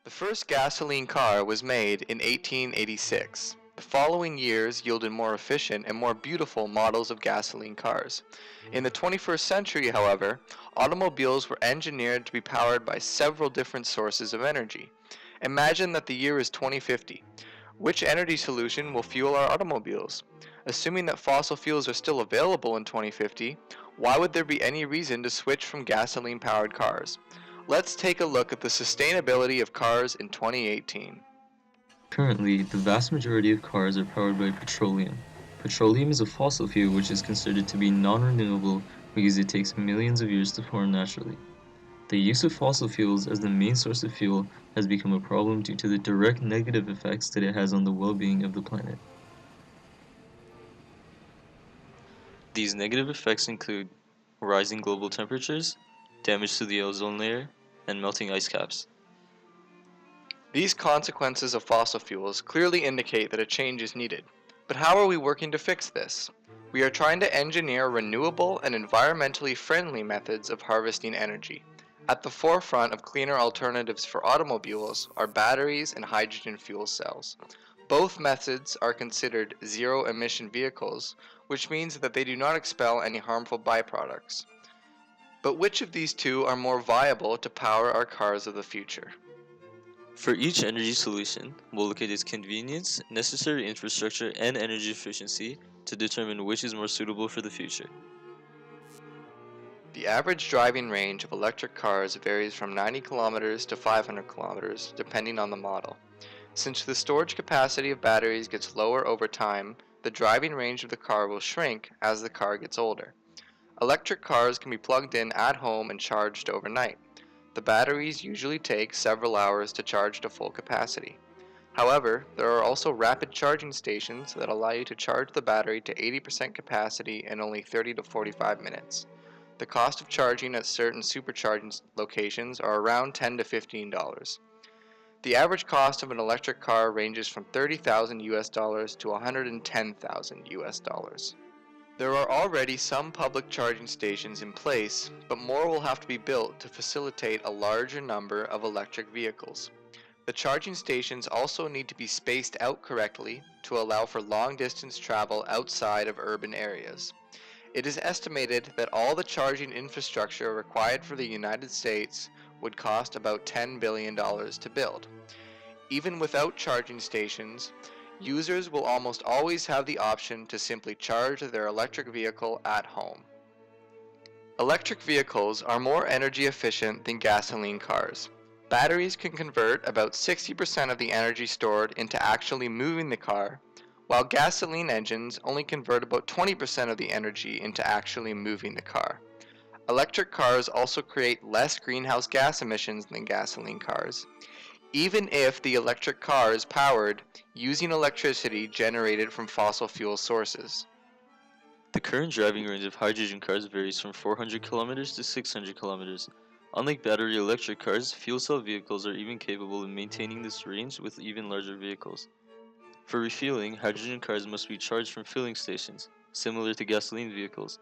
The first gasoline car was made in 1886. The following years yielded more efficient and more beautiful models of gasoline cars. In the 21st century, however, automobiles were engineered to be powered by several different sources of energy. Imagine that the year is 2050. Which energy solution will fuel our automobiles? Assuming that fossil fuels are still available in 2050, why would there be any reason to switch from gasoline-powered cars? Let's take a look at the sustainability of cars in 2018. Currently, the vast majority of cars are powered by petroleum. Petroleum is a fossil fuel which is considered to be non-renewable because it takes millions of years to form naturally. The use of fossil fuels as the main source of fuel has become a problem due to the direct negative effects that it has on the well-being of the planet. These negative effects include rising global temperatures, damage to the ozone layer, and melting ice caps. These consequences of fossil fuels clearly indicate that a change is needed. But how are we working to fix this? We are trying to engineer renewable and environmentally friendly methods of harvesting energy. At the forefront of cleaner alternatives for automobiles are batteries and hydrogen fuel cells. Both methods are considered zero-emission vehicles, which means that they do not expel any harmful byproducts. But which of these two are more viable to power our cars of the future? For each energy solution, we'll look at its convenience, necessary infrastructure, and energy efficiency to determine which is more suitable for the future. The average driving range of electric cars varies from 90 kilometers to 500 kilometers, depending on the model. Since the storage capacity of batteries gets lower over time, the driving range of the car will shrink as the car gets older. Electric cars can be plugged in at home and charged overnight. The batteries usually take several hours to charge to full capacity. However, there are also rapid charging stations that allow you to charge the battery to 80% capacity in only 30 to 45 minutes. The cost of charging at certain supercharging locations are around $10 to $15. The average cost of an electric car ranges from 30,000 US dollars to 110,000 US dollars. There are already some public charging stations in place, but more will have to be built to facilitate a larger number of electric vehicles. The charging stations also need to be spaced out correctly to allow for long-distance travel outside of urban areas. It is estimated that all the charging infrastructure required for the United States would cost about $10 billion to build. Even without charging stations, users will almost always have the option to simply charge their electric vehicle at home. Electric vehicles are more energy efficient than gasoline cars. Batteries can convert about 60% of the energy stored into actually moving the car, while gasoline engines only convert about 20% of the energy into actually moving the car. Electric cars also create less greenhouse gas emissions than gasoline cars, even if the electric car is powered using electricity generated from fossil fuel sources. The current driving range of hydrogen cars varies from 400 kilometers to 600 kilometers. Unlike battery electric cars, fuel cell vehicles are even capable of maintaining this range with even larger vehicles. For refueling, hydrogen cars must be charged from filling stations, similar to gasoline vehicles.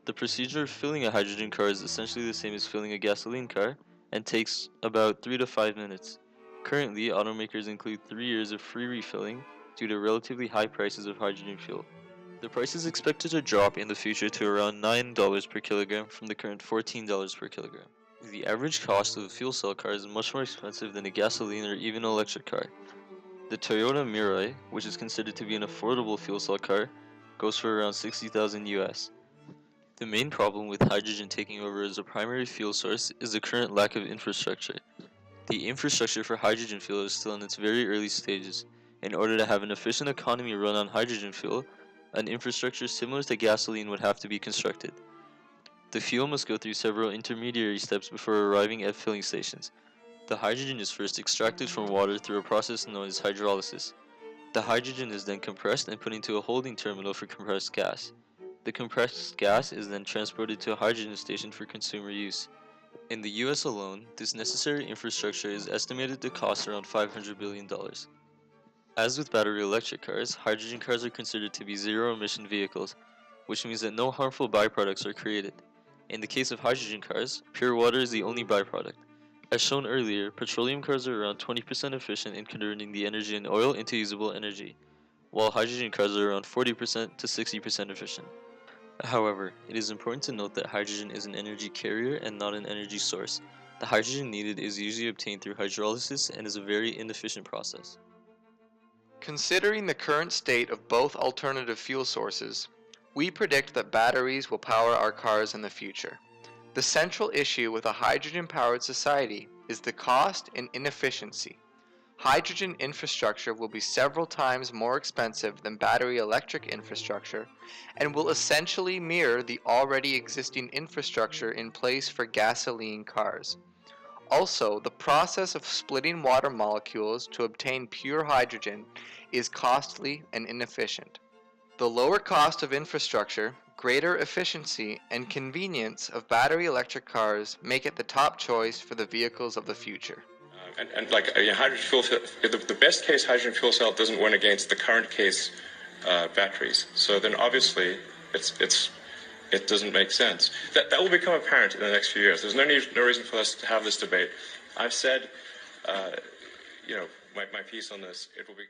The procedure of filling a hydrogen car is essentially the same as filling a gasoline car and takes about 3 to 5 minutes. Currently, automakers include 3 years of free refilling due to relatively high prices of hydrogen fuel. The price is expected to drop in the future to around $9 per kilogram from the current $14 per kilogram. The average cost of a fuel cell car is much more expensive than a gasoline or even electric car. The Toyota Mirai, which is considered to be an affordable fuel cell car, goes for around 60,000 US. The main problem with hydrogen taking over as a primary fuel source is the current lack of infrastructure. The infrastructure for hydrogen fuel is still in its very early stages. In order to have an efficient economy run on hydrogen fuel, an infrastructure similar to gasoline would have to be constructed. The fuel must go through several intermediary steps before arriving at filling stations. The hydrogen is first extracted from water through a process known as hydrolysis. The hydrogen is then compressed and put into a holding terminal for compressed gas. The compressed gas is then transported to a hydrogen station for consumer use. In the US alone, this necessary infrastructure is estimated to cost around $500 billion. As with battery electric cars, hydrogen cars are considered to be zero-emission vehicles, which means that no harmful byproducts are created. In the case of hydrogen cars, pure water is the only byproduct. As shown earlier, petroleum cars are around 20% efficient in converting the energy in oil into usable energy, while hydrogen cars are around 40% to 60% efficient. However, it is important to note that hydrogen is an energy carrier and not an energy source. The hydrogen needed is usually obtained through hydrolysis and is a very inefficient process. Considering the current state of both alternative fuel sources, we predict that batteries will power our cars in the future. The central issue with a hydrogen-powered society is the cost and inefficiency. Hydrogen infrastructure will be several times more expensive than battery electric infrastructure and will essentially mirror the already existing infrastructure in place for gasoline cars. Also, the process of splitting water molecules to obtain pure hydrogen is costly and inefficient. The lower cost of infrastructure, greater efficiency, and convenience of battery electric cars make it the top choice for the vehicles of the future. And like hydrogen fuel cell, the best case hydrogen fuel cell doesn't win against the current case batteries. So then obviously it doesn't make sense. That will become apparent in the next few years. There's no reason for us to have this debate. I've said, my piece on this. It will be.